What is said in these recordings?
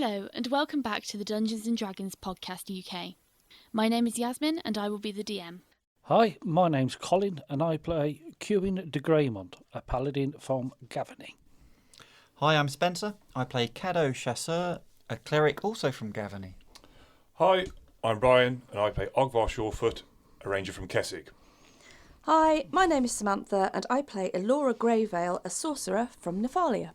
Hello and welcome back to the Dungeons & Dragons podcast UK. My name is Yazmin and I will be the DM. Hi, my name's Colin and I play Cuin de Greymont, a paladin from Gavany. Hi, I'm Spencer. I play Caddo Chasseur, a cleric also from Gavany. Hi, I'm Brian and I play Ogvar Surefort, a ranger from Kessig. Hi, my name is Samantha and I play Elora Greyvale, a sorcerer from Nephalia.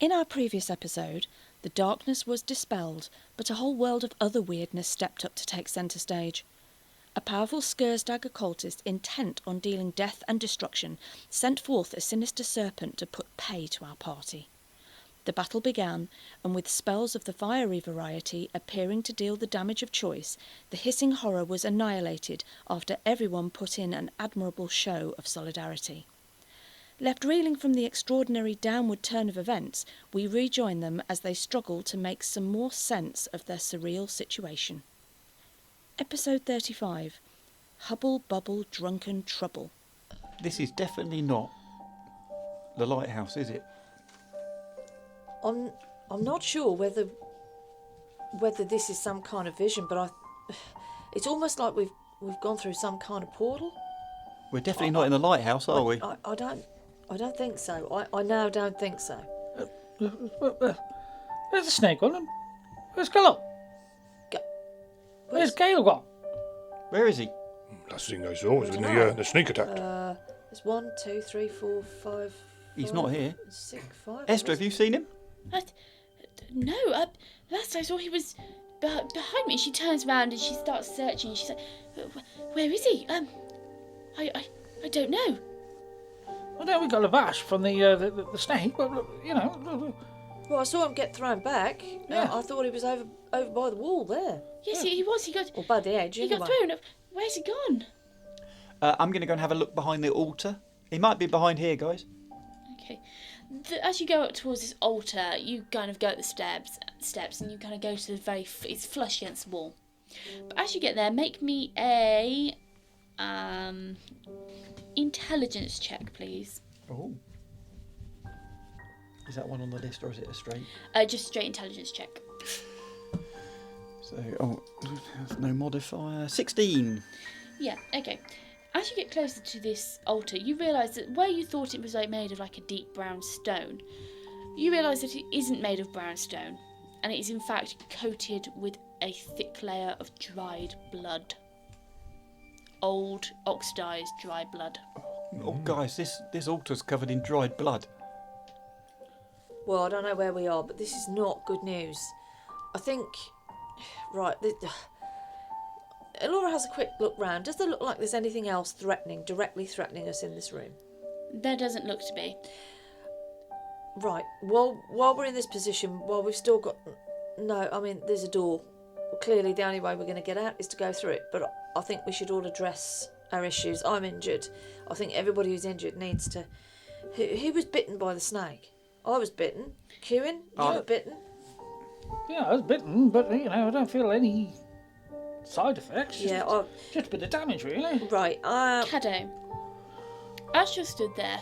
In our previous episode, the darkness was dispelled, but a whole world of other weirdness stepped up to take centre stage. A powerful Skursdag occultist intent on dealing death and destruction sent forth a sinister serpent to put pay to our party. The battle began, and with spells of the fiery variety appearing to deal the damage of choice, the hissing horror was annihilated after everyone put in an admirable show of solidarity. Left reeling from the extraordinary downward turn of events, we rejoin them as they struggle to make some more sense of their surreal situation. Episode 35. Hubble, Bubble, Drunken, Trouble. This is definitely not the lighthouse, is it? I'm not sure whether this is some kind of vision, but it's almost like we've gone through some kind of portal. We're definitely not in the lighthouse, are we? I don't think so. I now don't think so. Where's the snake on? Where's Galor? Where's Galor gone? Where is he? Last thing I saw was when the snake attacked. There's 1, 2, 3, 4, 5. He's not here. 6, 5. Esther, have you seen him? No, last I saw he was behind me. She turns around and she starts searching and she's like, where is he? I don't know. I know we got Lavash from the snake, but, you know... Well, I saw him get thrown back. Yeah. I thought he was over by the wall there. Yes, he was. He got... Or by the edge, He got thrown. Where's he gone? I'm going to go and have a look behind the altar. He might be behind here, guys. Okay. As you go up towards this altar, you kind of go up the steps, and you kind of go to the it's flush against the wall. But as you get there, make me a intelligence check, please. Oh. Is that one on the list or is it a straight? Just straight intelligence check. So, there's no modifier. 16. Yeah, okay. As you get closer to this altar, you realise that where you thought it was made of like a deep brown stone, you realise that it isn't made of brown stone, and it is in fact coated with a thick layer of dried blood. Old, oxidised, dry blood. Oh, guys, this altar's covered in dried blood. Well, I don't know where we are, but this is not good news. I think... Right, Elora has a quick look round. Does there look like there's anything else directly threatening us in this room? There doesn't look to be. Right, while we're in this position, while we've still got... No, I mean, there's a door. Clearly the only way we're going to get out is to go through it, but I think we should all address our issues. I'm injured. I think everybody who's injured needs to... Who was bitten by the snake? I was bitten. Cuin, you were bitten? Yeah, I was bitten, but, you know, I don't feel any side effects. Yeah, Just a bit of damage, really. Right, Caddo, as you're stood there,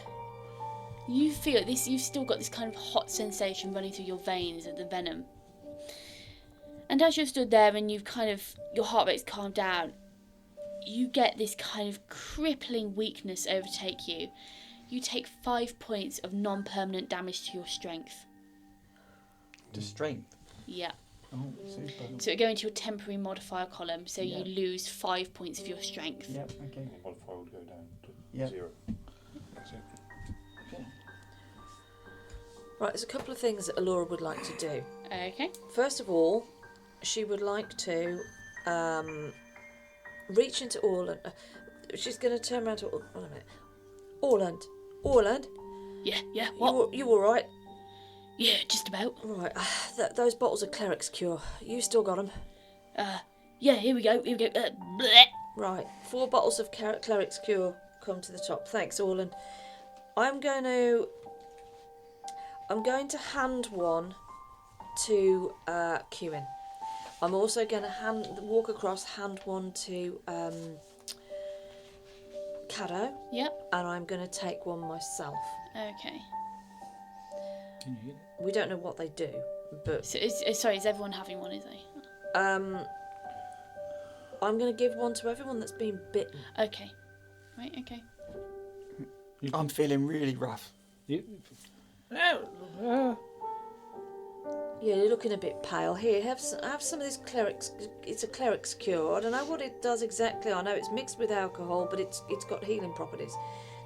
you feel this. You've still got this kind of hot sensation running through your veins of the venom. And as you're stood there and you've kind of, your heart rate's calmed down, you get this kind of crippling weakness overtake you. You take 5 points of non-permanent damage to your strength. To strength? Yeah. Oh, super. So it go into your temporary modifier column, so you lose 5 points of your strength. Yep, okay. The modifier would go down to 0. That's it. Right, there's a couple of things that Elora would like to do. Okay. First of all, she would like to reach into Orland. She's going to turn around to... Wait a minute. Orland. Yeah, what? You all right? Yeah, just about. Right, those bottles of Cleric's Cure. You still got them? Yeah, here we go. Bleh. Right, 4 bottles of Cleric's Cure come to the top. Thanks, Orland. I'm going to hand one to Cuin. I'm also going to walk across, hand one to Caddo, Yep. and I'm going to take one myself. Okay. Can you hear it? We don't know what they do, but So, is everyone having one, is they? I'm going to give one to everyone that's been bitten. Okay. Right, okay. I'm feeling really rough. You, Yeah, you're looking a bit pale. Here, have some of this Cleric's. It's a Cleric's Cure. I don't know what it does exactly. I know it's mixed with alcohol, but it's got healing properties.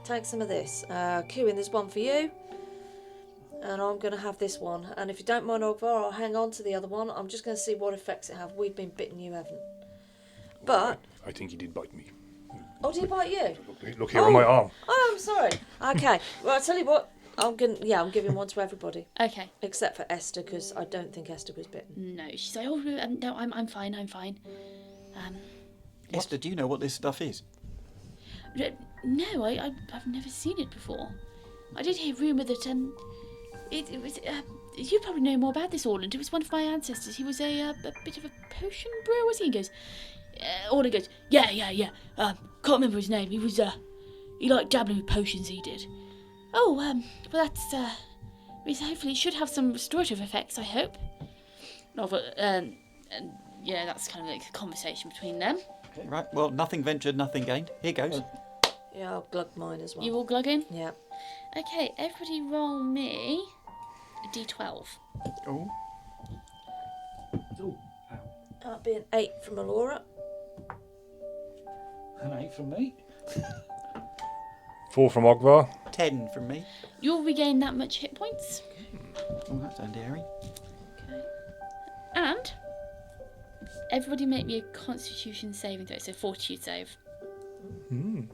Take some of this. Cuin, there's one for you. And I'm going to have this one. And if you don't mind, Ogvar, I'll hang on to the other one. I'm just going to see what effects it have. We've been bitten, you haven't. But... I think he did bite me. Oh, did he bite you? Look here on my arm. Oh, I'm sorry. Okay. Well, I'll tell you what. I'm giving one to everybody. Okay. Except for Esther, because I don't think Esther was bitten. No, she's like, oh, no, I'm fine. Esther, do you know what this stuff is? No, I've never seen it before. I did hear rumour that, it was, you probably know more about this, Orland. It was one of my ancestors. He was a bit of a potion brewer, was he? He goes, Orland goes, yeah. Can't remember his name. He was, he liked dabbling with potions, he did. Oh, well, that's, hopefully it should have some restorative effects, I hope. No, but, yeah, that's kind of like a conversation between them. Okay, right, well, nothing ventured, nothing gained. Here goes. Yeah, I'll glug mine as well. You all glug in? Yeah. Okay, everybody roll me a d12. Oh. oh, ow. That'll be an 8 from Elora. An 8 from me. 4 from Ogvar. 10 from me. You'll regain that much hit points. Oh, that's endearing. Okay. And everybody make me a Constitution saving throw, so Fortitude save. Oh.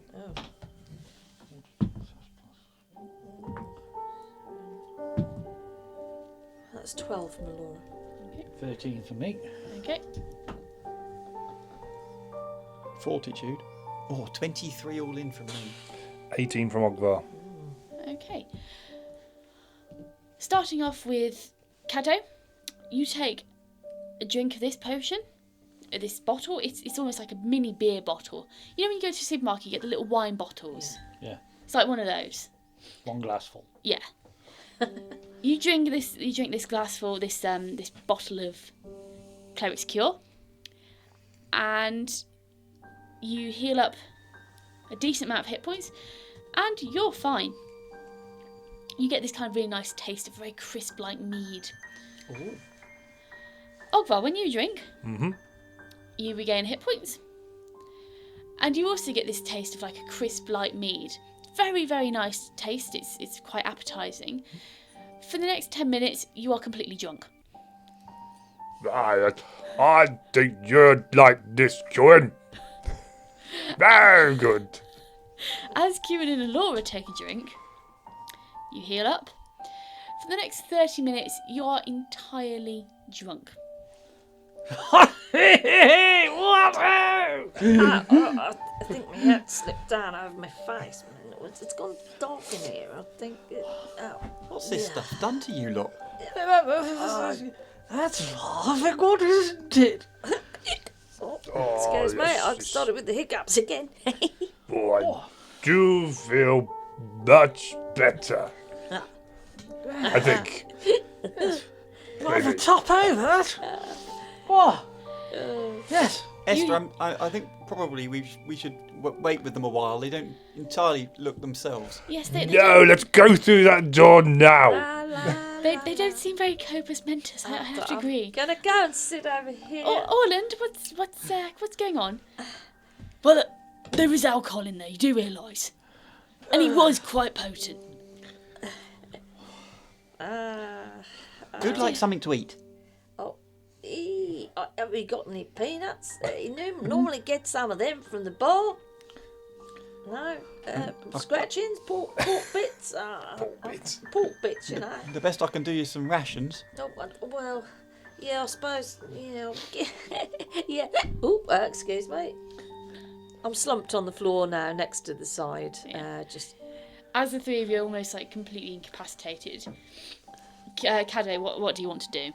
That's 12 from Elora. 13 for me. Okay. Fortitude. Oh, 23 all in from me. 18 from Ogvar. Okay. Starting off with Caddo, you take a drink of this potion, this bottle. It's almost like a mini beer bottle. You know when you go to the supermarket, you get the little wine bottles. Yeah. It's like one of those. One glassful. Yeah. You drink this glassful, this bottle of Cleric's Cure, and you heal up a decent amount of hit points, and you're fine. You get this kind of really nice taste of very crisp, like mead. Ooh. Ogvar, when you drink, Mm-hmm. you regain hit points, and you also get this taste of like a crisp, light mead. Very, very nice taste. It's quite appetising. For the next 10 minutes, you are completely drunk. I think you'd like this, Cuin. Very good. As Cuin and Elora take a drink, you heal up. For the next 30 minutes, you are entirely drunk. I think my head slipped down over my face. It's gone dark in here. I think What's this stuff done to you lot? That's rather good, isn't it? Excuse me, I've started with the hiccups again. Oh, I do feel much better. I think. Rather top over. What? Yes. Esther, I think probably we should wait with them a while. They don't entirely look themselves. Yes, they No, let's go through that door now. they don't seem very corpus mentis. I have to agree. I'm gonna go and sit over here. Orland, what's going on? Well, there is alcohol in there. You do realise, and he was quite potent. Good like something to eat. Have you got any peanuts? You normally get some of them from the bar. No? Scratchings? Pork bits? Pork bits, you know. The best I can do is some rations. Oh, well, yeah, I suppose, yeah. Oh, excuse me. I'm slumped on the floor now, next to the side. Yeah. Just As the three of you are almost like completely incapacitated, Caddo, what do you want to do?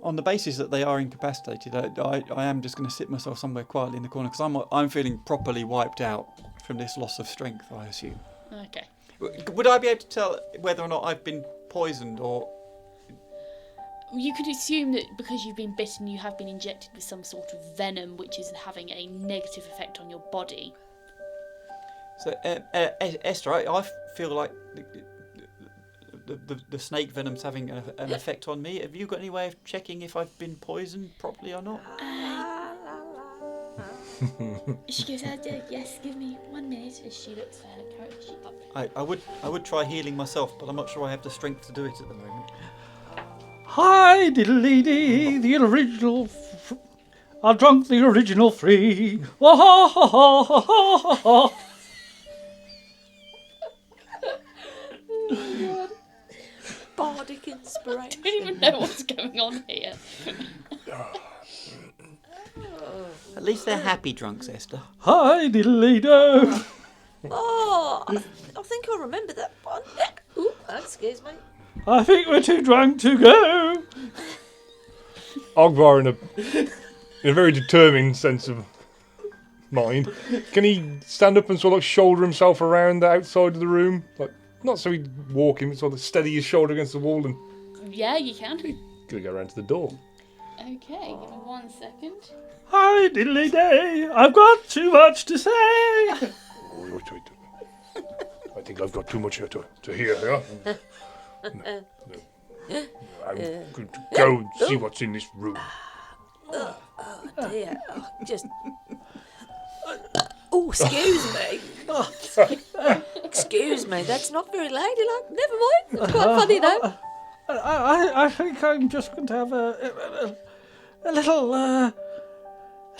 On the basis that they are incapacitated, I am just going to sit myself somewhere quietly in the corner because I'm feeling properly wiped out from this loss of strength, I assume. Okay. Would I be able to tell whether or not I've been poisoned or... You could assume that because you've been bitten, you have been injected with some sort of venom, which is having a negative effect on your body. So, Esther, I feel like the snake venom's having an effect on me. Have you got any way of checking if I've been poisoned properly or not? She goes, yes, give me 1 minute, as she looks for her character sheet up. I would try healing myself, but I'm not sure I have the strength to do it at the moment. Hi, diddly dee, the original. I drunk the original free. Wah ha ha ha ha ha ha. bardic inspiration. I don't even know what's going on here. At least they're happy drunks, Esther. Hi, diddly do. Oh, I think I remember that one. Ooh, excuse me. I think we're too drunk to go. Ogvar, in a very determined sense of mind, can he stand up and sort of like shoulder himself around the outside of the room? Like, not so he'd walk him, sort of steady his shoulder against the wall and... Yeah, you can. Gonna go around to the door. Okay, give me 1 second. Hi, diddly day. I've got too much to say. Wait. I think I've got too much here to hear, yeah? No. I'm going to go and see what's in this room. Oh dear. Oh, excuse me. Excuse me, that's not very ladylike. Never mind. It's quite funny though. I think I'm just going to have a little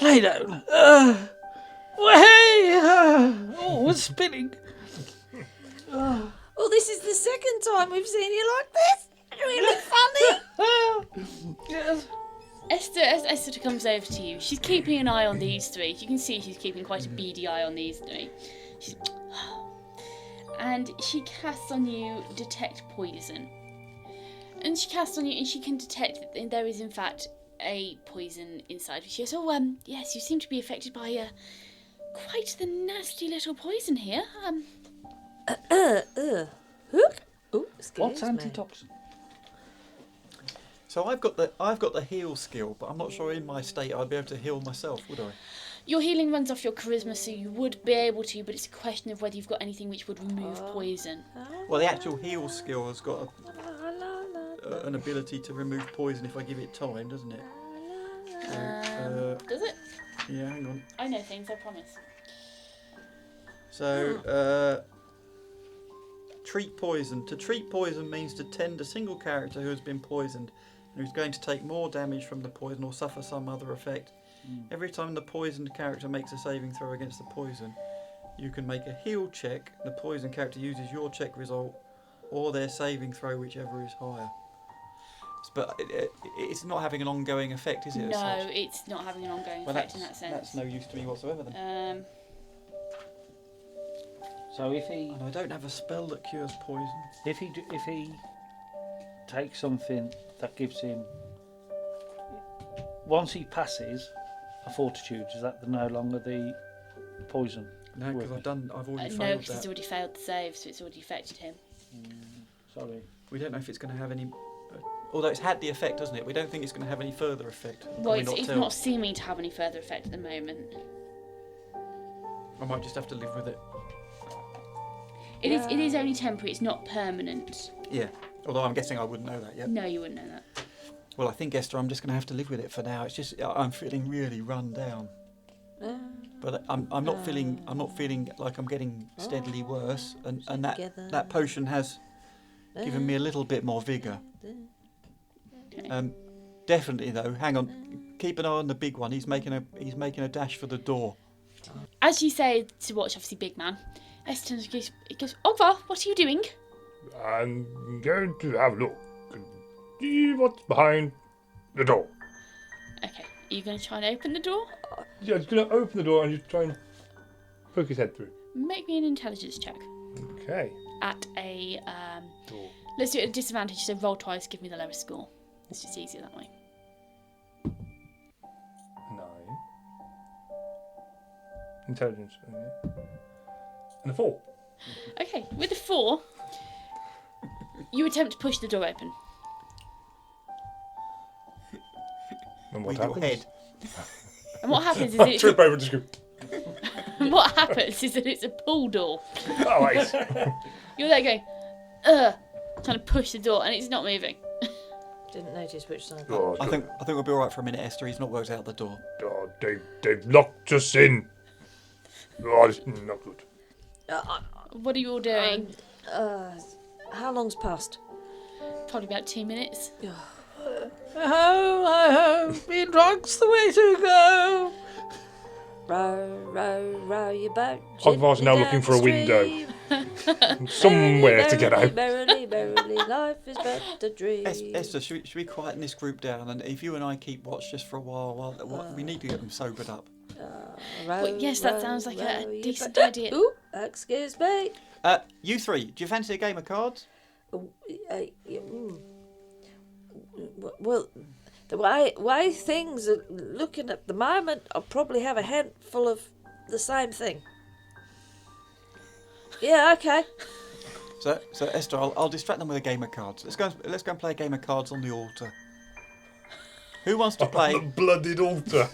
lay down. We're spinning. Well, this is the second time we've seen you like this. Really funny. Yes. Esther comes over to you. She's keeping an eye on these three. You can see she's keeping quite a beady eye on these three. And she casts on you detect poison. And she casts on you, and she can detect that there is in fact a poison inside. She goes, yes, you seem to be affected by quite the nasty little poison here. Oh, excuse What's me. antitoxin? So I've got the heal skill, but I'm not sure in my state I'd be able to heal myself, would I? Your healing runs off your charisma, so you would be able to, but it's a question of whether you've got anything which would remove poison. Well, the actual heal skill has got an ability to remove poison if I give it time, doesn't it? Does it? Yeah, hang on. I know things, I promise. So, treat poison. To treat poison means to tend a single character who has been poisoned and who's going to take more damage from the poison or suffer some other effect. Every time the poisoned character makes a saving throw against the poison, you can make a heal check. The poisoned character uses your check result or their saving throw, whichever is higher. But it's not having an ongoing effect, is it? No, it's not having an ongoing effect in that sense. That's no use to me whatsoever then. So if he And I don't have a spell that cures poison. if he takes something that gives him, once he passes a fortitude, is that no longer the poison? No, because I've already no, failed because he's that. already failed the save, so it's already affected him. Sorry. We don't know if it's going to have any... although it's had the effect, doesn't it? We don't think it's going to have any further effect. Well, Can we it's tell? not seeming to have any further effect at the moment. I might just have to live with it. It is only temporary, it's not permanent. Yeah, although I'm guessing I wouldn't know that yet. No, you wouldn't know that. Well, I think, Esther, I'm just going to have to live with it for now. It's just I'm feeling really run down. But I'm not feeling like I'm getting steadily worse, and that potion has giving me a little bit more vigour. Definitely though. Hang on. Keep an eye on the big one. He's making a dash for the door. As you say to watch, obviously, big man, Eston goes, Ogvar, what are you doing? I'm going to have a look and see what's behind the door. Okay, are you going to try and open the door? Yeah, I'm going to open the door and just try and poke his head through. Make me an intelligence check. Okay. At a, Door. let's do it at a disadvantage, so roll twice, give me the lowest score. It's just easier that way. 9. Intelligence. And a 4. Okay, with a 4, you attempt to push the door open. And what With your happens? head. And what happens is Trip over and just go. what happens is that it's a pull door. Oh, right. You're there going, trying to push the door, and it's not moving. Didn't notice which side. Oh, I think we'll be all right for a minute, Esther. He's not worked out the door. oh, they've locked us in. Oh, this is not good. What are you all doing? How long's passed? Probably about 2 minutes. Oh, being drunk's the way to go. Row, row, row your boat. Ogvar's now gently looking down for a the window. stream. Somewhere to get Merrily, out. merrily, merrily, life is but a dream. Esther, should we quieten this group down? And if you and I keep watch just for a while, we need to get them sobered up. Row, Well, yes, that row, sounds like row a your decent boat. idea. Ooh, excuse me. You three, do you fancy a game of cards? Well, the way things are looking at the moment, I'll probably have a handful of the same thing. Yeah, okay. So Esther, I'll distract them with a game of cards. Let's go and play a game of cards on the altar. Who wants to play? The bloodied altar.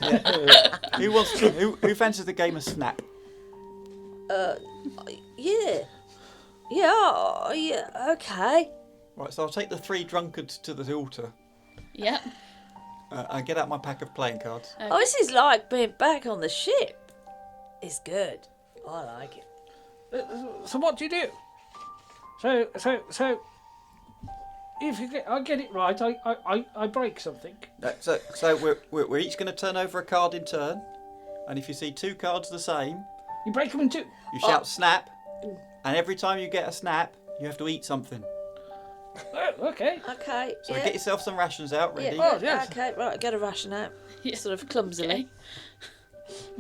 Who fancies the game of Snap? Yeah, okay. Right, so I'll take the 3 drunkards to the altar Yep. and get out my pack of playing cards. Okay. Oh, this is like being back on the ship. It's good. I like it. So what do you do? So if I get it right, I break something. So we're each going to turn over a card in turn, and if you see 2 cards the same, You break them in two. you shout snap, and every time you get a snap, you have to eat something. Oh, okay. Okay. So yeah. get yourself some rations out ready. Yeah, Oh, yes. Okay, right, get a ration out. Yeah. Sort of clumsily.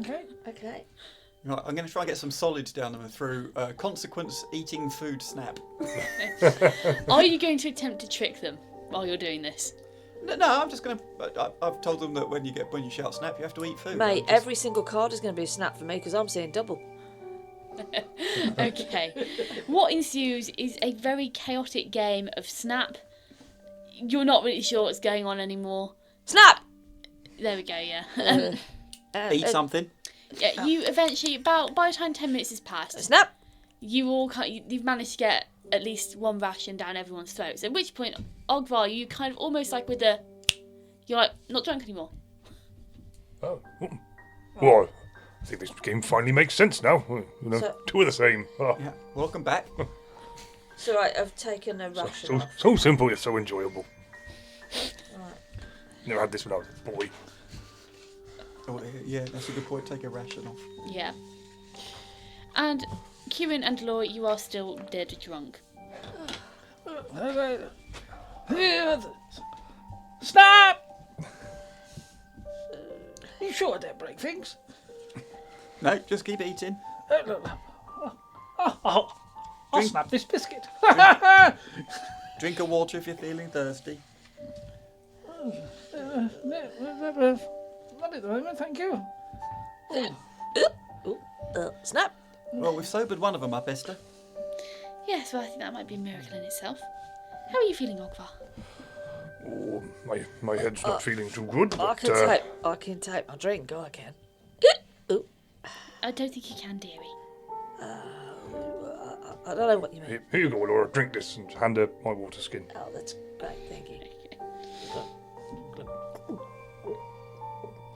Okay. Okay. Right, I'm going to try and get some solids down them through consequence eating food snap. Are you going to attempt to trick them while you're doing this? No, I'm just going to. I've told them that when you shout snap, you have to eat food. Mate, I'm just- every single card is going to be a snap for me because I'm seeing double. Okay. What ensues is a very chaotic game of Snap. You're not really sure what's going on anymore. Snap! There we go, yeah. eat something. Yeah, you eventually, by the time 10 minutes has passed, Snap! you've managed to get at least one ration down everyone's throats. At which point, Ogvar, you kind of almost like you're like, not drunk anymore. Oh. Well, I think this game finally makes sense now. You know, So- 2 are the same. Oh, Yeah, welcome back. It's alright, I've taken a ration off. so simple yet so enjoyable. Right. Never had this when I was a boy. Oh, yeah, that's a good point. Take a ration off. Yeah. And Cuin and Elora, you are still dead drunk. Snap! You sure I don't break things? No, just keep eating. I'll snap this biscuit. Drink of water if you're feeling thirsty. Not at the moment, thank you. Snap! Well, we've sobered one of them up, Esther. Yes, well, I think that might be a miracle in itself. How are you feeling, Ogvar? Oh, my head's not feeling too good. I But, can take my drink, I can. I don't think you can, dearie. I don't know what you mean. here you go, Elora. Drink this and hand her my water skin. Oh, that's great, thank you.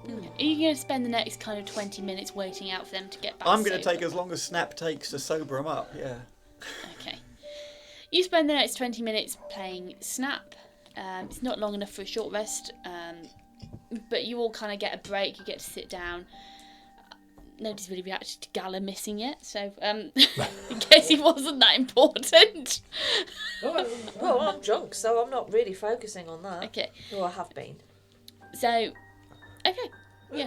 Are you going to spend the next kind of 20 minutes waiting out for them to get back? I'm going to sober? take as long as Snap takes to sober them up, yeah. Okay. You spend the next 20 minutes playing Snap. It's not long enough for a short rest, but you all kind of get a break. You get to sit down. Nobody's really reacted to Galor missing yet, so in case he wasn't that important. Well, I'm drunk, so I'm not really focusing on that. Okay. Or I have been. So, okay, yeah.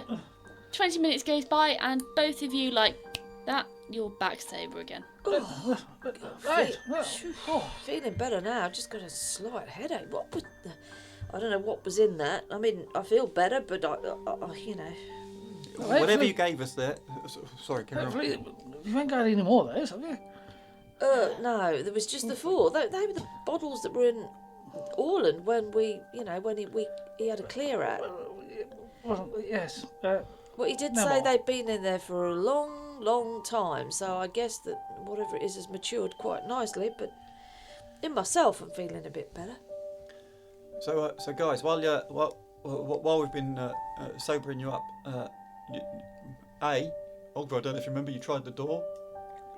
20 minutes goes by, and both of you, like that, you're back sober again. Right. Feeling better now. Just got a slight headache. I don't know what was in that. I mean, I feel better, but I you know. Whatever you gave us there. Sorry, carry on. Hopefully, you ain't got any more of those, have you? No, there was just the 4. They were the bottles that were in Orland when he had a clear out. Well, yes. Well, he did No say more. they'd been in there for a long, long time, so I guess that whatever it is has matured quite nicely, but in myself I'm feeling a bit better. So guys, while we've been sobering you up, Ogvar, I don't know if you remember, you tried the door.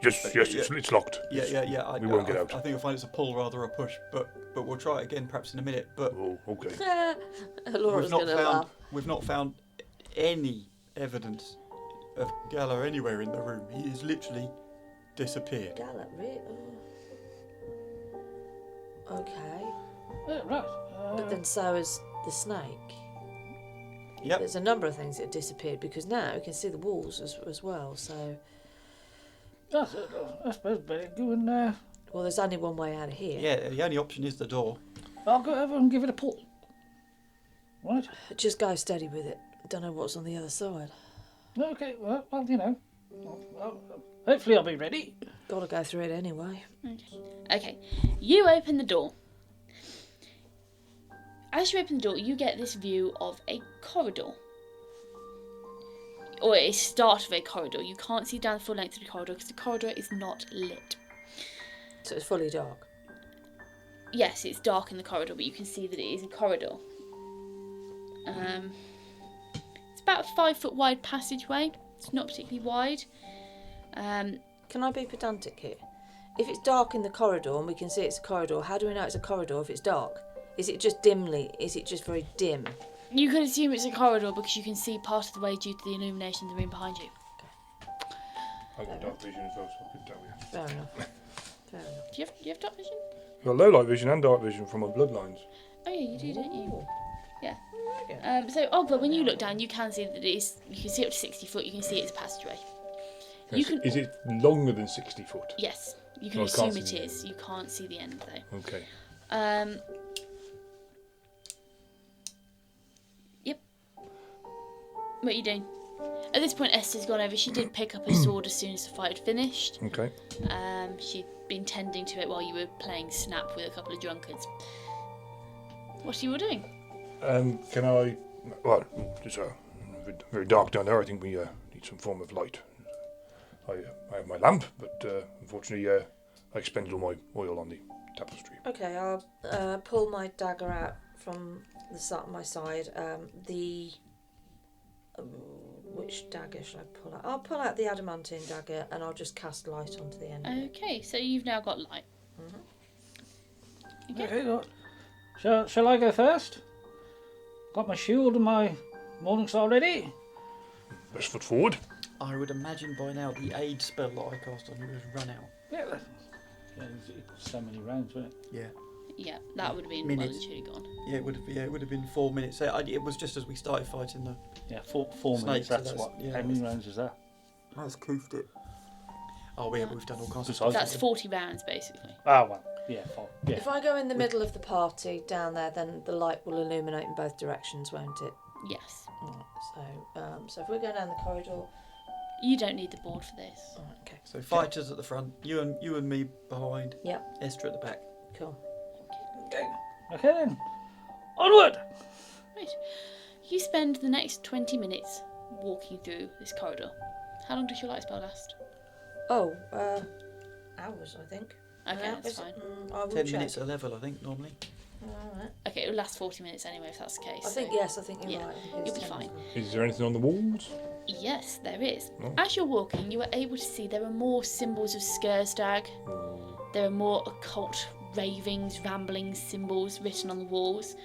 Yes, it's locked. Yeah. We won't get out. I think you'll find it's a pull rather a push, but we'll try it again perhaps in a minute. But Oh, okay. Laura's going to laugh. we've not found any evidence of Galor anywhere in the room. He has literally disappeared. Galop, really? Oh. Okay. Right. But then so is the snake. Yep. There's a number of things that disappeared because now you can see the walls as well. So, That's it. I suppose better go and well, there's only one way out of here. Yeah, the only option is the door. I'll go over and give it a pull. Right. Just go steady with it. Don't know what's on the other side. Okay. Well, you know. Hopefully, I'll be ready. Got to go through it anyway. Okay, you open the door. As you open the door, you get this view of a corridor. Or a start of a corridor. You can't see down the full length of the corridor because the corridor is not lit. So it's fully dark. Yes, it's dark in the corridor, but you can see that it is a corridor. It's about a 5 foot wide passageway. It's not particularly wide. Can I be pedantic here? If it's dark in the corridor and we can see it's a corridor, how do we know it's a corridor if it's dark? Is it just dimly? Is it just very dim? You could assume it's a corridor because you can see part of the way due to the illumination of the room behind you. I've got dark vision as well, so I can tell you. Fair enough. Fair enough. Do you have dark vision? I've got low light vision and dark vision from my bloodlines. Oh yeah, you do, don't you? Ooh. Yeah. Okay. So Ogvar, when you look down, you can see that it is. You can see up to 60 foot. You can see it's a passageway. You can. Is it longer than 60 foot? Yes, you can Oh, I can't assume it see the is. You can't see the end though. Okay. Yep. What are you doing? At this point, Esther's gone over. She did pick up a sword as soon as the fight had finished. Okay. She'd been tending to it while you were playing Snap with a couple of drunkards. What are you all doing? Can I? Well, it's very dark down there. I think we need some form of light. I have my lamp, but unfortunately, I expended all my oil on the tapestry. Okay, I'll pull my dagger out from the side, my side. Which dagger should I pull out? I'll pull out the adamantine dagger and I'll just cast light onto the end. Okay, so you've now got light. Okay. Okay. Well, shall I go first? Got my shield and my morningstar ready. Best foot forward. I would imagine by now the aid spell that I cast on you has run out. Yeah. It's so many rounds, wasn't it? Yeah. Yeah, that would have been Minutes. well and truly gone. Yeah, it would have been 4 minutes. It was just as we started fighting the. Yeah, four Snake, minutes. so That's that's- what. yeah, How many rounds is that? That's coofed it. Oh yeah, we've done all kinds of Besides- stuff. That's 40 rounds basically. Ah, well. Yeah, 4. Yeah. If I go in the middle of the party down there, then the light will illuminate in both directions, won't it? Yes. Right, so if we go down the corridor, You don't need the board for this. right, okay, So fighters at the front, you and me behind. Yep. Esther at the back. cool. Okay then. Onward. Right. You spend the next 20 minutes walking through this corridor. How long does your light spell last? Oh, hours, I think. Okay, that's Is it? fine. I will 10 check. minutes a level, I think, normally. Alright. Okay, it'll last 40 minutes anyway if that's the case. I think yes. I think you're yeah, right. you'll be fine. Is there anything on the walls? Yes, there is. Oh. As you're walking, you are able to see there are more symbols of Skurstag. There are more occult ravings, ramblings, symbols written on the walls.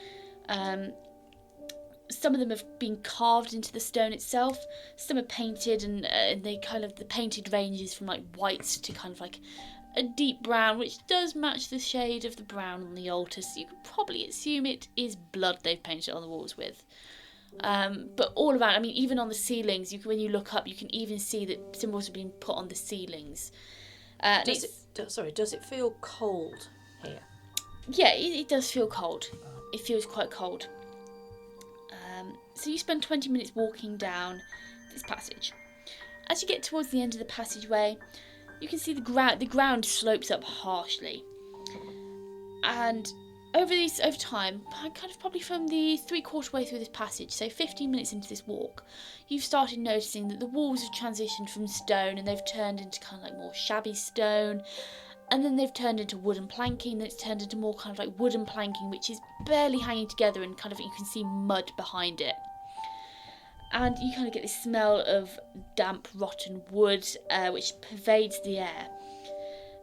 Some of them have been carved into the stone itself. Some are painted, and the painted ranges from like white to kind of like a deep brown, which does match the shade of the brown on the altar. So you could probably assume it is blood they've painted on the walls with. But all around, I mean, even on the ceilings, when you look up, you can even see that symbols have been put on the ceilings. Does it feel cold here? Yeah, it does feel cold. It feels quite cold. So you spend 20 minutes walking down this passage. As you get towards the end of the passageway, you can see the ground slopes up harshly. And over time, kind of probably from the 3/4 way through this passage, so 15 minutes into this walk, you've started noticing that the walls have transitioned from stone and they've turned into kind of like more shabby stone, and then they've turned into wooden planking, then it's turned into more kind of like wooden planking which is barely hanging together, and kind of you can see mud behind it. And you kind of get this smell of damp, rotten wood which pervades the air.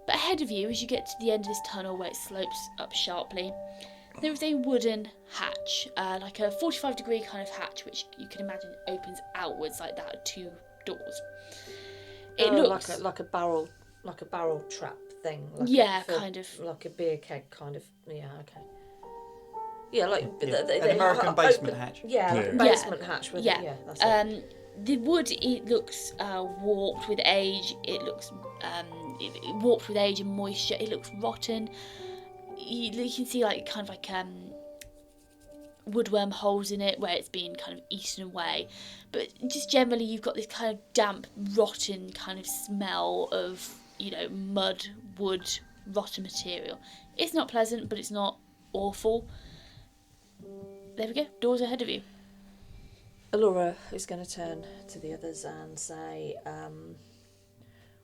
But ahead of you, as you get to the end of this tunnel where it slopes up sharply, there is a wooden hatch, like a 45-degree kind of hatch, which you can imagine opens outwards like that, 2 doors. It looks like a barrel trap thing. Kind of like a beer keg kind of. Yeah, okay. Yeah, like an American basement hatch. Yeah, like a basement hatch with it. Yeah, that's it. The wood, it looks warped with age. It looks warped with age and moisture. It looks rotten. You can see like kind of like woodworm holes in it where it's been kind of eaten away. But just generally, you've got this kind of damp, rotten kind of smell of, mud, wood, rotten material. It's not pleasant, but it's not awful. There we go. Doors ahead of you. Elora is going to turn to the others and say,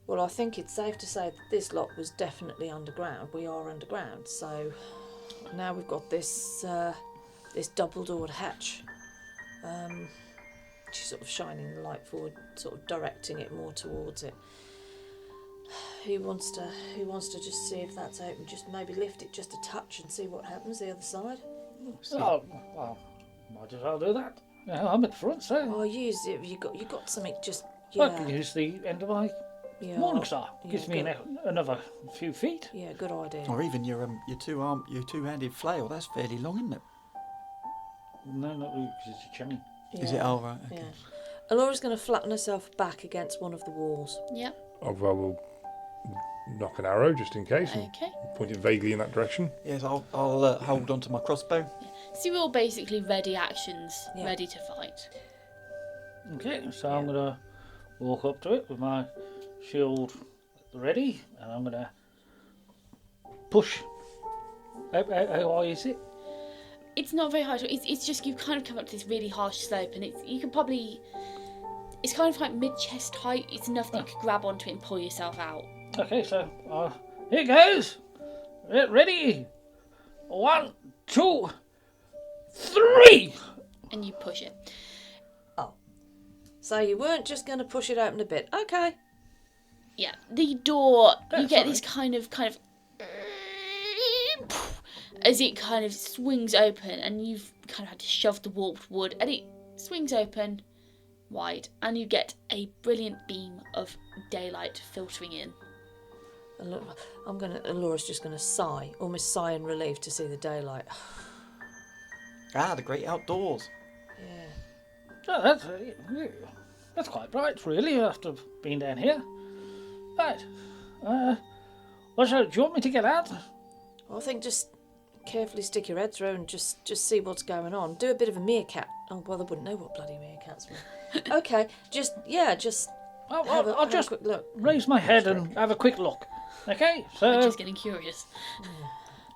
well, I think it's safe to say that this lot was definitely underground. We are underground, so now we've got this this double-doored hatch. She's sort of shining the light forward, sort of directing it more towards it. Who wants to just see if that's open? Just maybe lift it just a touch and see what happens the other side. Oh, well, might as well do that. Yeah, I'm at the front, so Oh, use it. You got something. Just I can use the end of my yeah, morning star. Gives me good. another few feet. Yeah, good idea. Or even your two-handed flail. That's fairly long, isn't it? No, not really, because it's a chain. Yeah. Is it? Oh, right. Okay. Yeah. Elora's going to flatten herself back against one of the walls. Yep. Ogvar will knock an arrow just in case and Okay. point it vaguely in that direction. Yes, I'll hold onto my crossbow. So you're all basically ready actions, Yeah. ready to fight. Okay, so I'm going to walk up to it with my shield ready, and I'm going to push. How high is it? It's not very high. It's just you've kind of come up to this really harsh slope, and it's kind of like mid-chest height. It's enough that you could grab onto it and pull yourself out. Okay, so here goes. Ready? 1, 2, 3. And you push it. So you weren't just going to push it open a bit. Okay. Yeah, the door. You That's get all this kind of as it kind of swings open, and you've kind of had to shove the warped wood, and it swings open wide, and you get a brilliant beam of daylight filtering in. Elora's just going to sigh, almost sigh in relief to see the daylight. The great outdoors. Yeah. Oh, that's quite bright, really, after being down here. Right. Do you want me to get out? Well, I think just carefully stick your head through and just see what's going on. Do a bit of a meerkat. Oh, well, they wouldn't know what bloody meerkats were. Okay, just have I'll a just quick look. raise my head and have a quick look. Okay, I'm so just getting curious.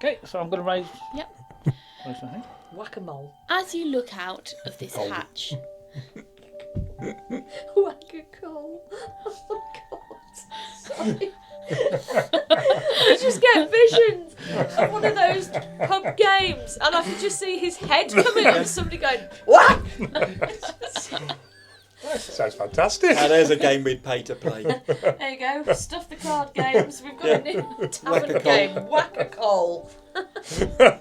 I'm going to raise my head. Whack-a-mole. As you look out of this hatch, Whack-a-mole. Oh, God. Sorry. I just get visions of one of those pub games, and I can just see his head coming up and somebody going, "What?" Sounds fantastic. Now there's a game we'd pay to play. There you go. Stuff the card games. We've got a new tavern Whack-a-cole. game. Whack-a-cole. Oh,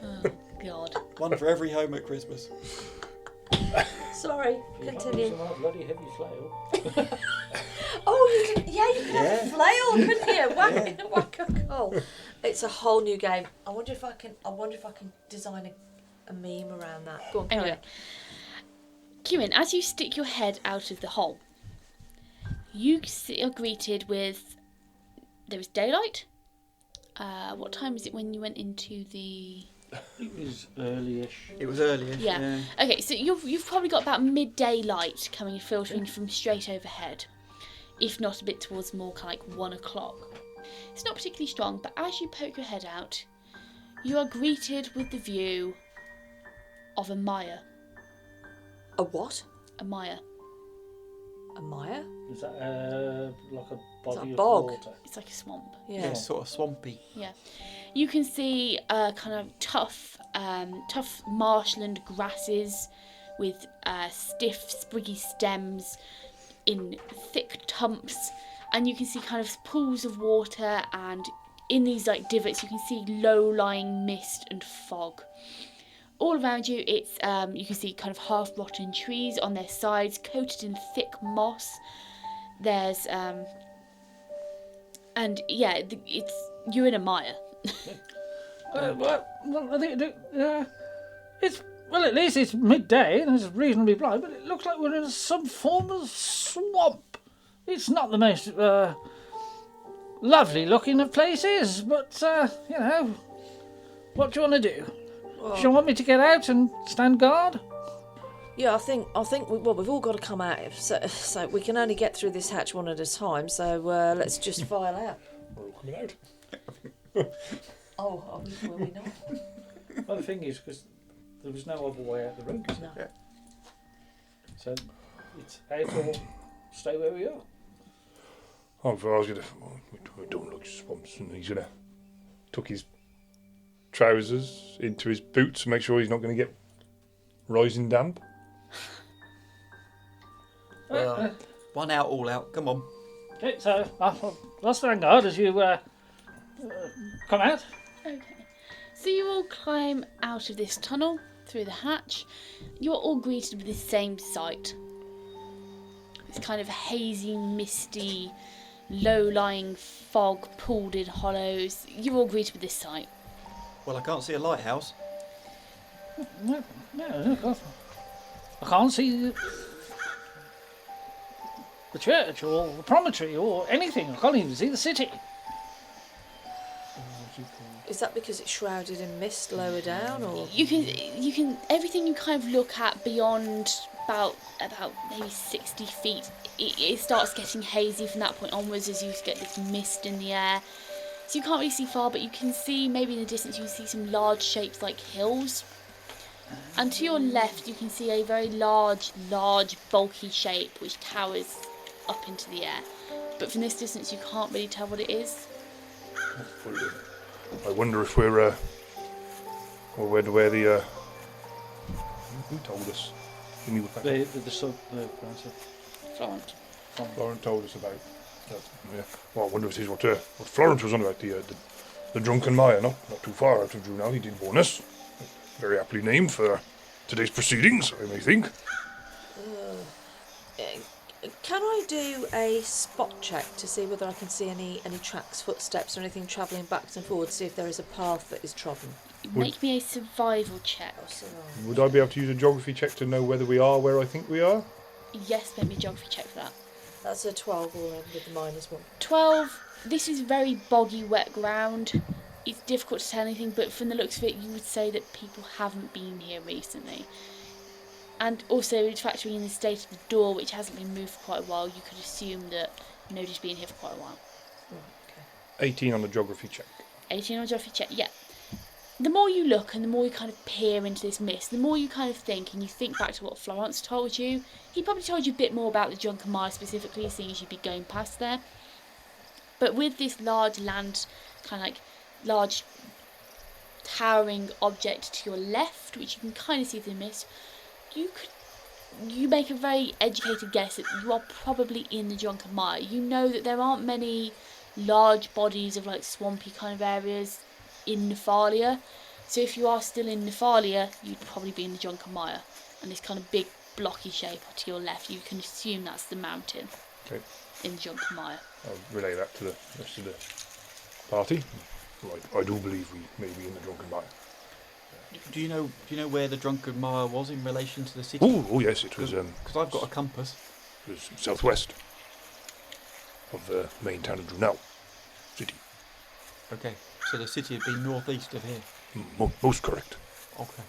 God. One for every home at Christmas. Sorry. Continue. Some bloody heavy flail. Oh, you can have a flail, couldn't you? Whack-a-cole. It's a whole new game. I wonder if I can design a meme around that. Go on, carry Anyway, Cuin, as you stick your head out of the hole, you are greeted with, there is daylight. What time is it when you went into the... It was early-ish. It was earlier. Yeah. Okay, so you've probably got about midday light coming, filtering from straight overhead, if not a bit towards more like 1 o'clock. It's not particularly strong, but as you poke your head out, you are greeted with the view of a mire. A what? A mire. A mire? Is that like a body of bog? water? It's like a swamp. Yeah, it's sort of swampy. Yeah. You can see kind of tough marshland grasses with stiff, spriggy stems in thick tumps, and you can see kind of pools of water, and in these like divots you can see low-lying mist and fog. All around you, it's you can see kind of half-rotten trees on their sides, coated in thick moss. There's and yeah, it's you're in a mire. Well, I think it's at least it's midday and it's reasonably bright, but it looks like we're in some form of swamp. It's not the most lovely looking of places, but you know, what do you want to do? Well, Do you want me to get out and stand guard? yeah, I think we've all got to come out, so we can only get through this hatch one at a time. So let's just file out. We're all coming out. Oh, will we not? Well, the thing is, because there was no other way out the room, No. Yeah. so it's out or stay where we are. Oh, I was gonna. We don't look swamps, and he's gonna tuck his trousers into his boots to make sure he's not going to get rising damp. Well, one out, all out. Come on. Okay, so I'll stand guard as you come out. Okay. So you all climb out of this tunnel through the hatch. You're all greeted with the same sight. It's kind of hazy, misty, low-lying fog pooled in hollows. You're all greeted with this sight. Well, I can't see a lighthouse. No, I can't see the church or the promontory or anything. I can't even see the city. Is that because it's shrouded in mist lower down, or You can everything you kind of look at beyond about maybe 60 feet. It starts getting hazy from that point onwards as you get this mist in the air. So you can't really see far, but you can see maybe in the distance you can see some large shapes like hills. And to your left you can see a very large, bulky shape which towers up into the air. But from this distance you can't really tell what it is. I wonder if we're or where the who told us? Can you look back? The Florent. Florent told us about. Yeah. Well, I wonder if this is what Florent was on about, the Drunken Mire, not too far out of Drew now. He did warn us. Very aptly named for today's proceedings, I may think. can I do a spot check to see whether I can see any tracks, footsteps, or anything travelling backwards and forwards? See if there is a path that is trodden. Make me a survival check. Oh, so Would I be able to use a geography check to know whether we are where I think we are? Yes, make me a geography check for that. that's a 12 all in with the -1. 12. This is very boggy, wet ground. It's difficult to tell anything, but from the looks of it, you would say that people haven't been here recently. And also, factoring in the state of the door, which hasn't been moved for quite a while, you could assume that nobody's been here for quite a while. 18 on the geography check. 18 on geography check, yeah. The more you look and the more you kind of peer into this mist, the more you kind of think, and you think back to what Florence told you. He probably told you a bit more about the Drunken Mire specifically, seeing as you'd be going past there. But with this large land, kind of like large towering object to your left, which you can kind of see through the mist, you could you make a very educated guess that you are probably in the Drunken Mire. You know that there aren't many large bodies of like swampy kind of areas in Nephalia. So if you are still in Nephalia, you'd probably be in the Drunken Mire. And this kind of big blocky shape to your left, you can assume that's the mountain in the Drunken Mire. I'll relay that to the rest of the party. I do believe we may be in the Drunken Mire. Do you know where the Drunken Mire was in relation to the city? Oh yes, it was. Because I've got a compass. It was southwest of the main town of Drunel city. Okay, so the city had been northeast of here. Most correct. Okay.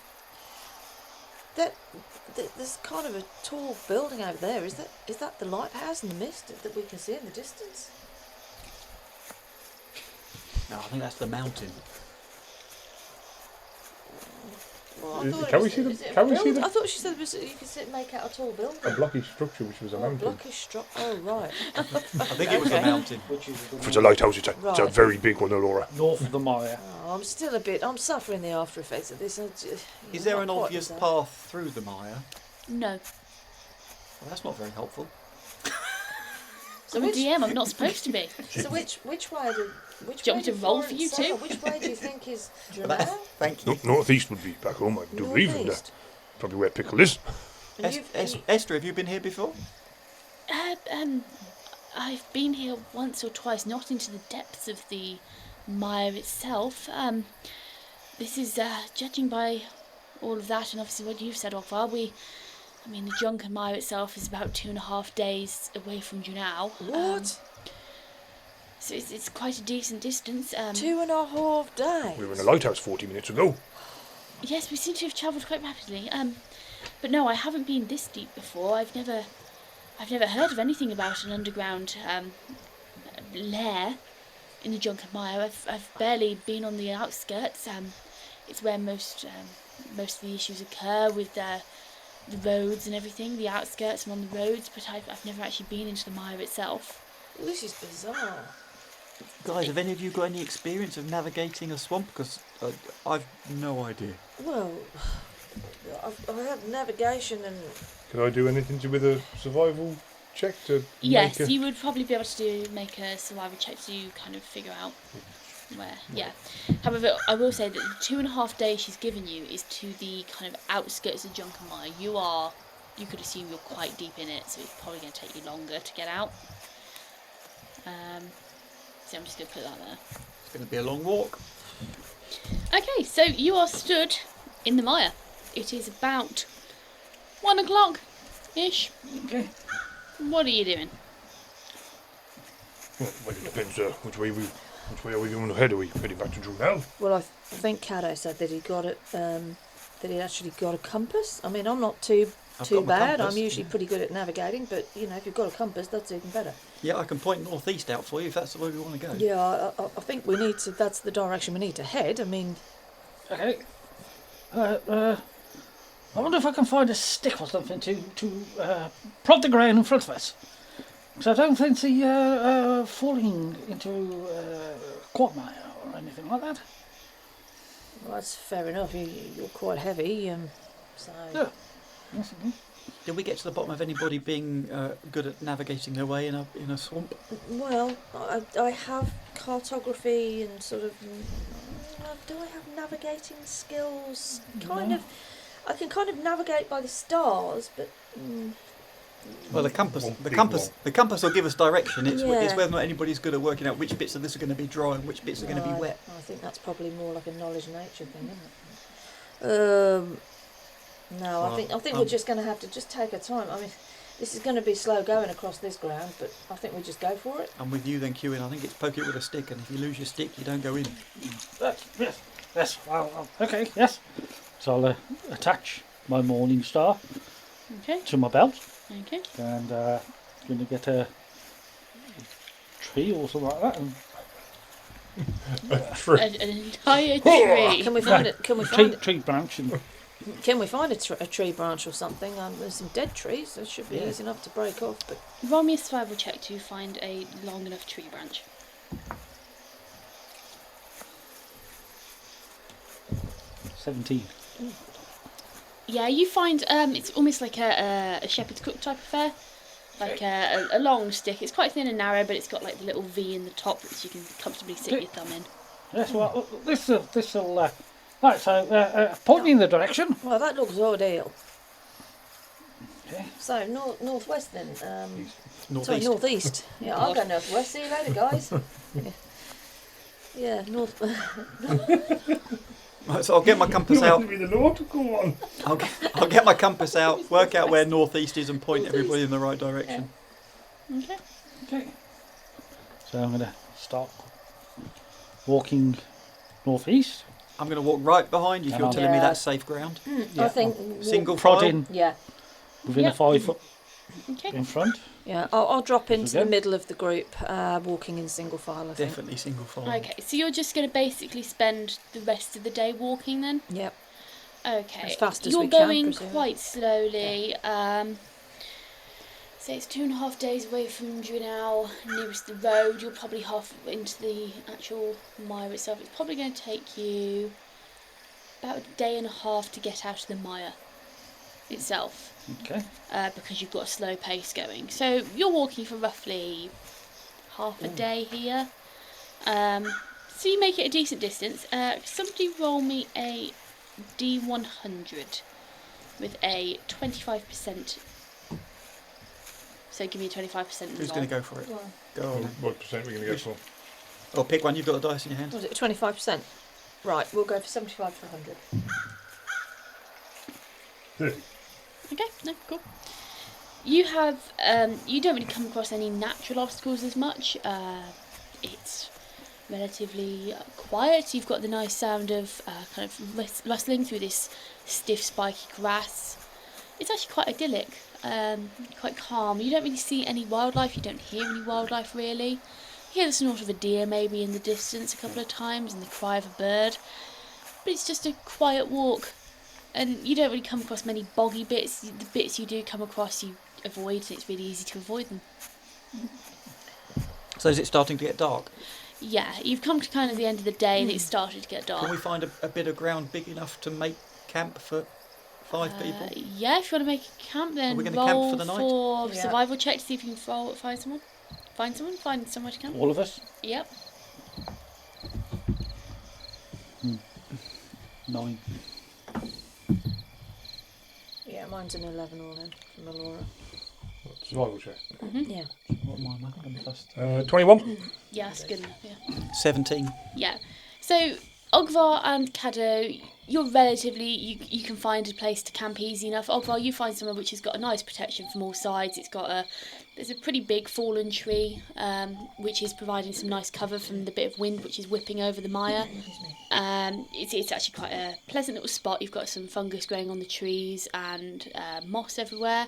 There's kind of a tall building over there. Is that the lighthouse in the mist that we can see in the distance? No, I think that's the mountain. Well, I thought Can it we was- see the? is it a Can we see building? I the? thought she said you could make out a tall building. A blocky structure, which was a mountain. Blockish structure. Oh, right. I think it was a Okay. mountain. Which is If it's a lighthouse, it's a Right. very big one, Elora. north of the mire. Oh, I'm suffering the after effects of this. Is there an obvious path through the mire? No. Well, that's not very helpful. So I'm a which, DM, I'm not supposed to be. so which way do which Do you way want me to do roll for Florence you suffer? too? Which way do you think is Well, Drunel? Thank you. Northeast would be back home, I do believe, and Northeast. probably where Pickle is. And Esther, have you been here before? I've been here once or twice, not into the depths of the mire itself. This is, judging by all of that, and obviously what you've said, Ogvar, the Drunken Mire itself is about 2.5 days away from Drunel. What? So it's quite a decent distance. 2.5 days. We were in a lighthouse 40 minutes ago. Yes, we seem to have travelled quite rapidly. But no, I haven't been this deep before. I've never heard of anything about an underground lair in the Drunken Mire. I've barely been on the outskirts. It's where most of the issues occur with the roads and everything. The outskirts and on the roads, but I've never actually been into the mire itself. Well, this is bizarre. Guys, have any of you got any experience of navigating a swamp? Because I've no idea. Well, I have navigation and Can I do anything with a survival check to Yes, make a... you would probably be able to make a survival check to kind of figure out where. Yeah. However, I will say that the 2.5 days she's given you is to the kind of outskirts of Drunken Mire. You could assume you're quite deep in it, so it's probably going to take you longer to get out. So I'm just going to put that there. It's going to be a long walk. Okay, so you are stood in the mire. It is about 1 o'clock-ish. Okay. What are you doing? Well, it depends which way are we going ahead? Are we heading back to Drunel? well, I think Caddo said that he got it. That he actually got a compass. I mean, I'm not too I've got my bad. compass, I'm usually yeah. pretty good at navigating, but if you've got a compass, that's even better. Yeah, I can point northeast out for you if that's the way we want to go. Yeah, I think we need to. That's the direction we need to head. I mean, Okay. I wonder if I can find a stick or something to prod the ground in front of us. Because I don't fancy falling into quagmire or anything like that. well, that's fair enough. You're quite heavy, so. Yeah. Yes, indeed. Did we get to the bottom of anybody being good at navigating their way in a swamp? Well, I have cartography and sort of. Do I have navigating skills? Kind of. I can kind of navigate by the stars, but. Well, the compass will give us direction. It's Yeah. whether or not anybody's good at working out which bits of this are going to be dry and which bits are going to be Right. wet. I think that's probably more like a knowledge nature thing, isn't it? No, I think we're just going to have to just take our time. I mean, this is going to be slow going across this ground, but I think we just go for it. I'm with you then, Cuin. I think it's poke it with a stick, and if you lose your stick, you don't go in. Yes. Okay. Yes. So I'll attach my morning star Okay. to my belt, Okay. and going to get a tree or something like that, and An entire tree. Can we find it? Can we find it? tree branch, and Can we find a tree branch or something? There's some dead trees. So it should be Yeah. easy enough to break off. But Roll me a survival check to find a long enough tree branch. 17. Yeah, you find it's almost like a shepherd's crook type affair. Like a long stick. It's quite thin and narrow, but it's got like the little V in the top which you can comfortably sit your thumb in. Yes, well, this'll. Right, so point me in the direction. Well, that looks ideal. Okay. So, northwest then. Northeast. Sorry, northeast. Yeah, I'll go northwest. See you later, guys. Yeah, north. Right, so I'll get my compass out. To be the Lord, come on. I'll get my compass out, work out where northeast is, and point everybody in the right direction. Okay. Okay. So I'm going to start walking northeast. I'm going to walk right behind you if you're telling me Yeah. that's safe ground. I think. Single Prod file. in Yeah, within Yep. a 5 foot Okay. in front. yeah. I'll drop into the Okay. middle of the group, walking in single file. I think. Definitely single file. Okay, so you're just going to basically spend the rest of the day walking then? Yep. Okay. As fast as you're we can, going presumably. quite slowly. So it's 2.5 days away from you now, nearest the road. You're probably half into the actual mire itself. It's probably going to take you about a day and a half to get out of the mire itself, Okay. because you've got a slow pace going. So you're walking for roughly half a day here. So you make it a decent distance. Somebody roll me a D100 with a 25%. So give me a 25%. Who's going to go for it? Well, Go on. What percent are we going to go for? Or pick one. You've got the dice in your hand. was it 25%? Right, we'll go for 75 to 100. 30. Okay, no, cool. You have, you don't really come across any natural obstacles as much. It's relatively quiet. You've got the nice sound of kind of rustling through this stiff, spiky grass. It's actually quite idyllic, quite calm. You don't really see any wildlife. You don't hear any wildlife really. You hear the snort of a deer maybe in the distance a couple of times and the cry of a bird. But it's just a quiet walk. And you don't really come across many boggy bits. The bits you do come across, you avoid, and it's really easy to avoid them. So is it starting to get dark? Yeah, you've come to kind of the end of the day and it's started to get Can we dark. find a bit of ground big enough to make camp for 5 people? Yeah, if you want to make a camp, then we gonna camp roll for the night? for Yeah. survival check to see if you can find someone. Find somewhere to camp. All of us. Yep. 9. Yeah, mine's an 11 all in from Elora. Survival check. Yeah. What am I? I'm plus 21. Yeah, that's good enough. Yeah. 17. Yeah. So Ogvar and Caddo, you're relatively you can find a place to camp easy enough. Ogvar, you find somewhere which has got a nice protection from all sides. It's got there's a pretty big fallen tree, which is providing some nice cover from the bit of wind which is whipping over the mire. It's actually quite a pleasant little spot. You've got some fungus growing on the trees and moss everywhere.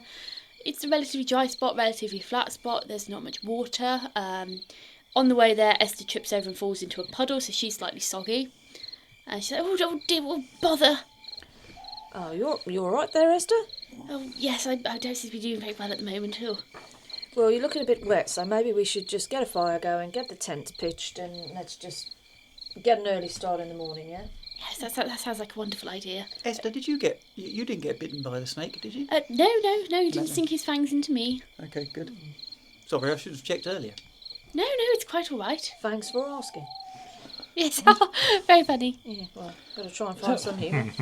It's a relatively dry spot, relatively flat spot. There's not much water. On the way there, Esther trips over and falls into a puddle, so she's slightly soggy. And she's like, oh dear, oh bother. Oh, you're all right there, Esther? Oh yes, I don't seem to be doing very well at the moment too. Well, you're looking a bit wet, so maybe we should just get a fire going, get the tent pitched, and let's just get an early start in the morning, yeah? Yes, that sounds like a wonderful idea. Esther, did you didn't get bitten by the snake, did you? No, he didn't sink his fangs into me. Okay, good. Sorry, I should have checked earlier. No, it's quite all right. Thanks for asking. Yes, very funny. Yeah, well, gotta try and find some here.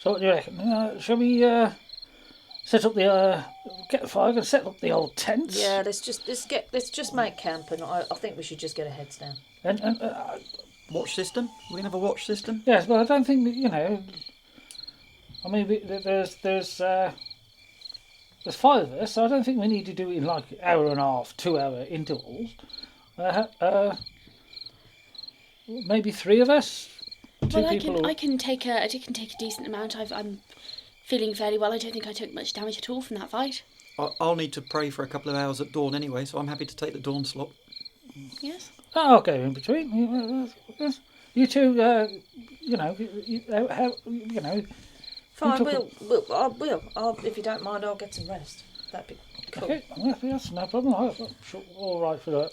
So what do you reckon? Shall we set up the get the fire and set up the old tents? Yeah, let's just make camp, and I think we should just get our heads down. And Watch system? We're going to have a watch system? yes, but I don't think that, I mean, there's 5 of us, so I don't think we need to do it in like hour and a half, 2 hour intervals. Maybe 3 of us. 2 Well, people. I can take a decent amount. I'm feeling fairly well. I don't think I took much damage at all from that fight. I'll need to pray for a couple of hours at dawn anyway, so I'm happy to take the dawn slot. Yes. I'll go in between. You two, Fine, took I'll, if you don't mind, I'll get some rest. That'd be cool. Okay, well, that's no problem. I'm sure all right for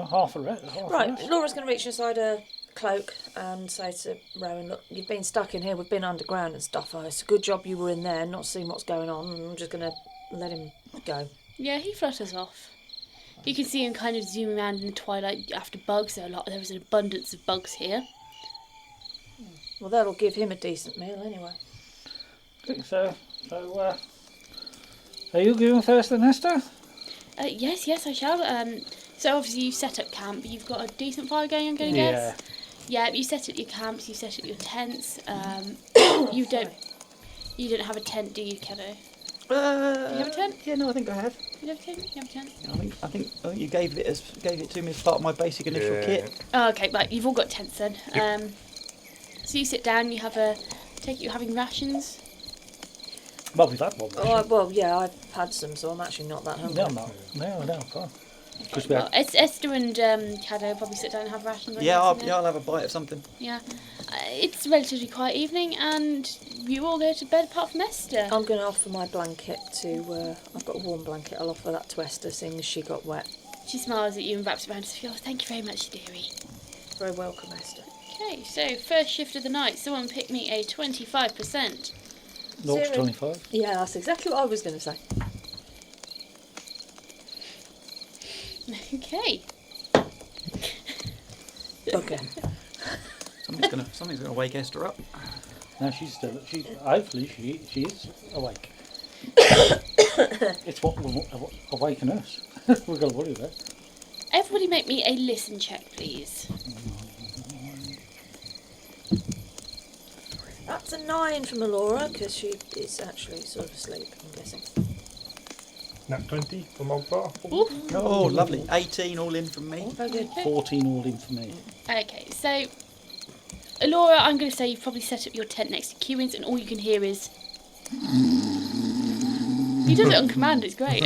half a rest. Right, Laura's going to reach inside a cloak and say to Rowan, look, you've been stuck in here, we've been underground and stuff. It's a good job you were in there, not seeing what's going on, and I'm just going to let him go. Yeah, he flutters off. You can see him kind of zooming around in the twilight after bugs. There was an abundance of bugs here. Well, that'll give him a decent meal anyway. So, are you going first then, Esther? Yes, I shall. So obviously you've set up camp. You've got a decent fire going, I'm going to guess? Yeah, you set up your camps, you set up your tents. You don't have a tent, do you, Kado? Do you have a tent? Yeah, no, I think I have. You have a tent? You have a tent? I think you gave it to me as part of my basic initial kit. Oh, okay, right, you've all got tents then. So you sit down, you have you're having rations. Well, we've had one. Oh, well, yeah, I've had some, so I'm actually not that hungry. No, I'm not. No, fine. Okay, well, Esther and Kado probably sit down and have rations. I'll have a bite of something. Yeah. It's a relatively quiet evening, and you all go to bed apart from Esther. I'm going to offer my blanket to... I've got a warm blanket. I'll offer that to Esther, seeing as she got wet. She smiles at you and wraps it around her. Oh, thank you very much, dearie. Very welcome, Esther. Okay, so first shift of the night. Someone pick me a 25%. 0 to 25. Yeah, that's exactly what I was going to say. Okay. Okay. Something's gonna wake Esther up. No, she's still. Hopefully she is awake. It's what will awaken us. We've got to worry about. Everybody make me a listen check, please. That's a 9 from Elora, because she is actually sort of asleep, I'm guessing. Nat 20 from Ogvar. Oh, lovely. 18 all in from me. Very good. 14 all in for me. Okay, so Elora, I'm going to say you've probably set up your tent next to Cuin's, and all you can hear is. He does it on command. It's great.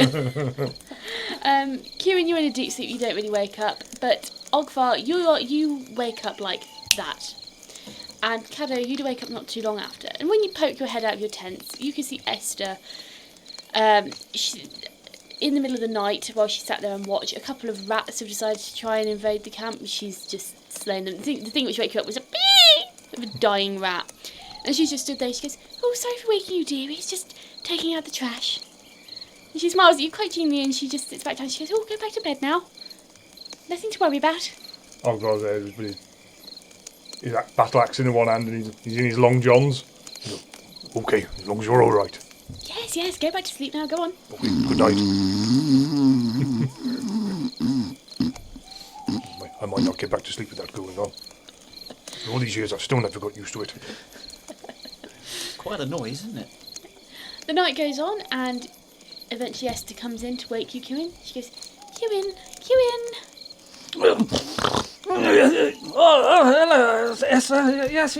Cuin, you're in a deep sleep. You don't really wake up, but Ogvar, you wake up like that. And Kado, you do wake up not too long after. And when you poke your head out of your tent, you can see Esther. In the middle of the night, while she sat there and watched, a couple of rats have decided to try and invade the camp. She's just slain them. The thing which woke you up was a beep of a dying rat. And she just stood there. She goes, "Oh, sorry for waking you, dear. He's just taking out the trash." And she smiles at you quite genially, and she just sits back down. She goes, "Oh, go back to bed now. Nothing to worry about." Ogvar's there with his battle axe in the one hand and he's in his long johns. Okay, as long as you're all right. Yes, go back to sleep now, go on. Okay, good night. I might not get back to sleep with that going on. All these years I've still never got used to it. Quite a noise, isn't it? The night goes on, and eventually Esther comes in to wake you, Cuin. She goes, Cuin. Oh, hello, Esther. Yes,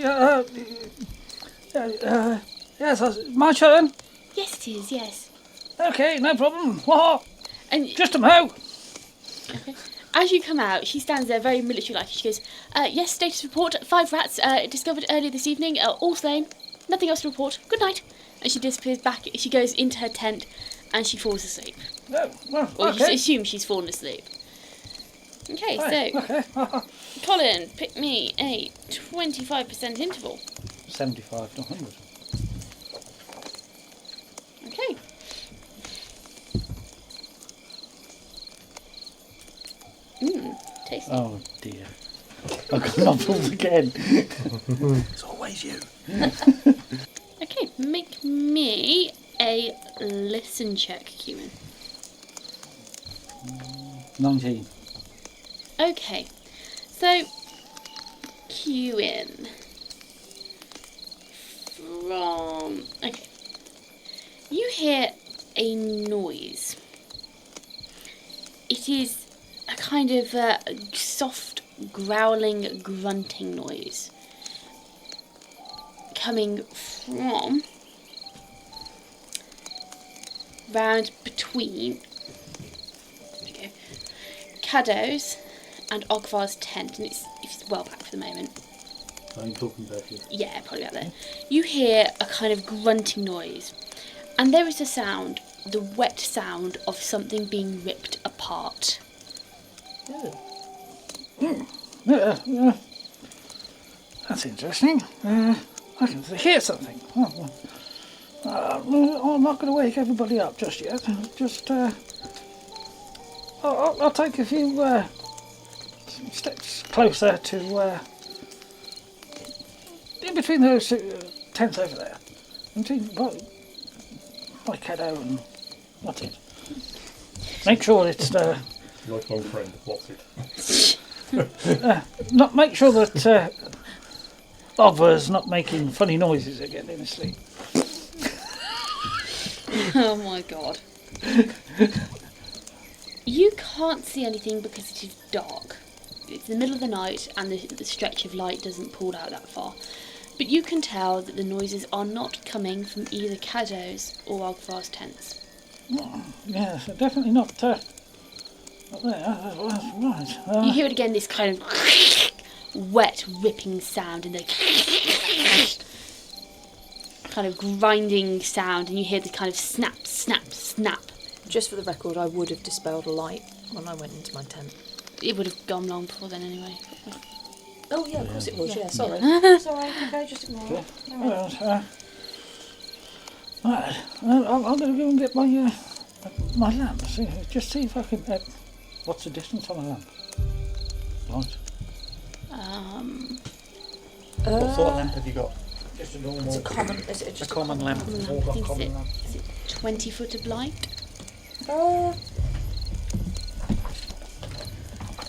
yes, my turn. Yes, it is, yes. Okay, no problem. What? And Just a mo. okay. As you come out, she stands there very military-like. She goes, yes, status report, 5 rats discovered earlier this evening, all slain. Nothing else to report. Good night. And she disappears back. She goes into her tent, and she falls asleep. Oh, well, Or okay. you assume she's fallen asleep. Okay, Right, so, okay. Colin, pick me a 25% interval. 75 to 100. Okay. Tasty. Oh dear. I got muffled again. It's always you. Okay, make me a listen check, Cuin. 19. Okay, so Cuin. Okay. You hear a noise. It is a kind of soft, growling, grunting noise coming from round between Cado's and Ogvar's tent, and it's well back for the moment. Are you talking about you? Yeah, probably out there. You hear a kind of grunting noise, and there is a sound, the wet sound of something being ripped apart. Yeah. That's interesting. I can hear something. I'm not going to wake everybody up just yet. Just, I'll take a few steps closer to, in between those tents over there. Between my Caddo and what's it? Make sure it's Lifelong friend, what's it? not make sure that Ogvar's not making funny noises again in his sleep. Oh my god. You can't see anything because it is dark. It's the middle of the night and the stretch of light doesn't pull out that far. But you can tell that the noises are not coming from either Caddo's or Ogvar's tents. Yeah, so definitely not there. That's right. You hear it again, this kind of wet, ripping sound, and the kind of grinding sound, and you hear the kind of snap, snap, snap. Just for the record, I would have dispelled a light when I went into my tent. It would have gone long before then anyway. Oh yeah, of course it was. Yeah, sorry. Sorry. Okay, just ignore it. Right, I'm going to go and get my lamp. Just see if I can. What's the distance on a lamp? Right. What sort of lamp have you got? Just a normal. It's a common. Is it A just common lamp. I think is it 20 foot of light?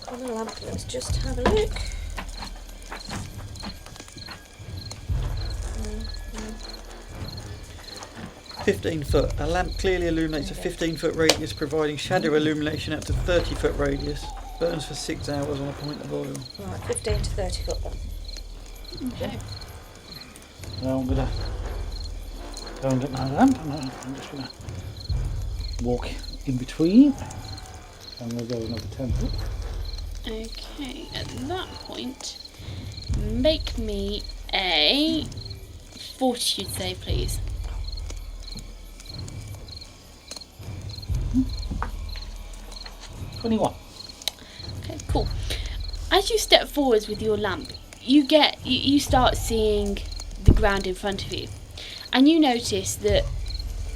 Common lamp. Let's just have a look. 15-foot. A lamp clearly illuminates a 15-foot radius, providing shadow illumination up to 30-foot radius. Burns for 6 hours on a point of oil. Right, 15 to 30 foot then. Okay. Well, I'm going to go and get my lamp, and I'm just going to walk in between. I'm going to go another 10 foot. Okay, at that point, make me a fortitude save, please. 21. Okay, cool. As you step forwards with your lamp, you start seeing the ground in front of you, and you notice that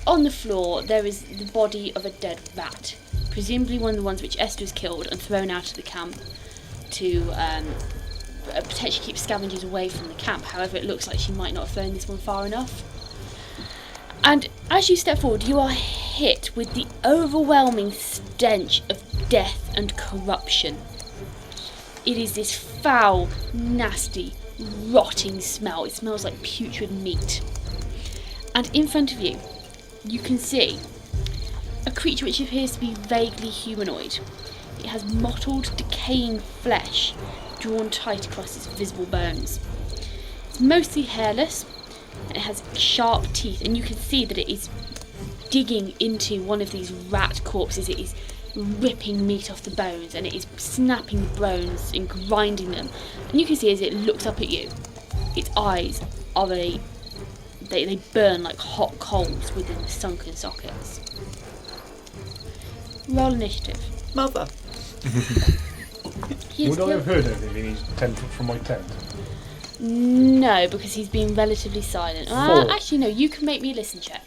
on the floor there is the body of a dead rat, presumably one of the ones which Esther has killed and thrown out of the camp to potentially keep scavengers away from the camp. However, it looks like she might not have thrown this one far enough. And as you step forward, you are hit with the overwhelming stench of death and corruption. It is this foul, nasty, rotting smell. It smells like putrid meat. And in front of you, you can see a creature which appears to be vaguely humanoid. It has mottled, decaying flesh drawn tight across its visible bones. It's mostly hairless, and it has sharp teeth, and you can see that it is digging into one of these rat corpses. It is ripping meat off the bones, and it is snapping the bones and grinding them. And you can see as it looks up at you, its eyes are they burn like hot coals within the sunken sockets. Roll initiative. Mother! Would I have heard anything in his 10 foot from my tent? No, because he's been relatively silent. Actually, no, you can make me a listen check.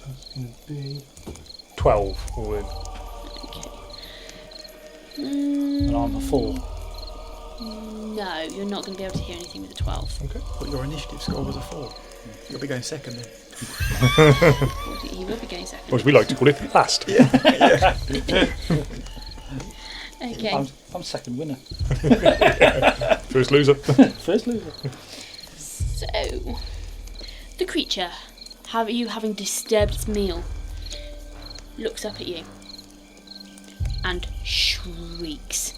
That's going to be 12. Will win. Okay. And I'm a 4. No, you're not going to be able to hear anything with a 12. Okay. But your initiative score was a 4. You'll be going second then. You will be going second. Or as we like to call it, last. Okay. I'm second winner. First loser. First loser. So, the creature, having disturbed its meal, looks up at you and shrieks.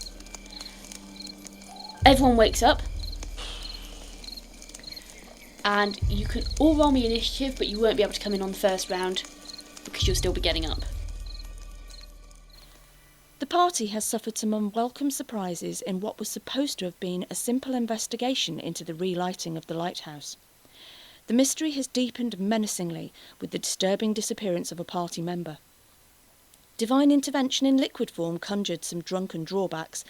Everyone wakes up, and you can all roll me initiative, but you won't be able to come in on the first round because you'll still be getting up. The party has suffered some unwelcome surprises in what was supposed to have been a simple investigation into the relighting of the lighthouse. The mystery has deepened menacingly with the disturbing disappearance of a party member. Divine intervention in liquid form conjured some drunken drawbacks,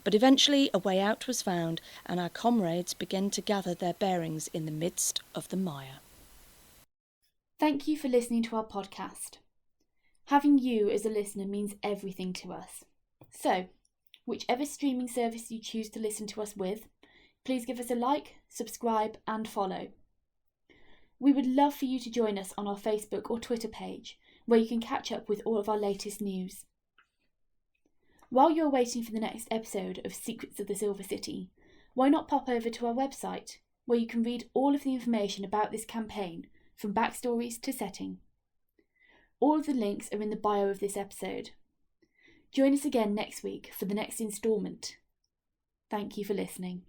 But eventually a way out was found, and our comrades began to gather their bearings in the midst of the mire. Thank you for listening to our podcast. Having you as a listener means everything to us. So, whichever streaming service you choose to listen to us with, please give us a like, subscribe and follow. We would love for you to join us on our Facebook or Twitter page, where you can catch up with all of our latest news. While you're waiting for the next episode of Secrets of the Silver City, why not pop over to our website, where you can read all of the information about this campaign, from backstories to setting. All of the links are in the bio of this episode. Join us again next week for the next instalment. Thank you for listening.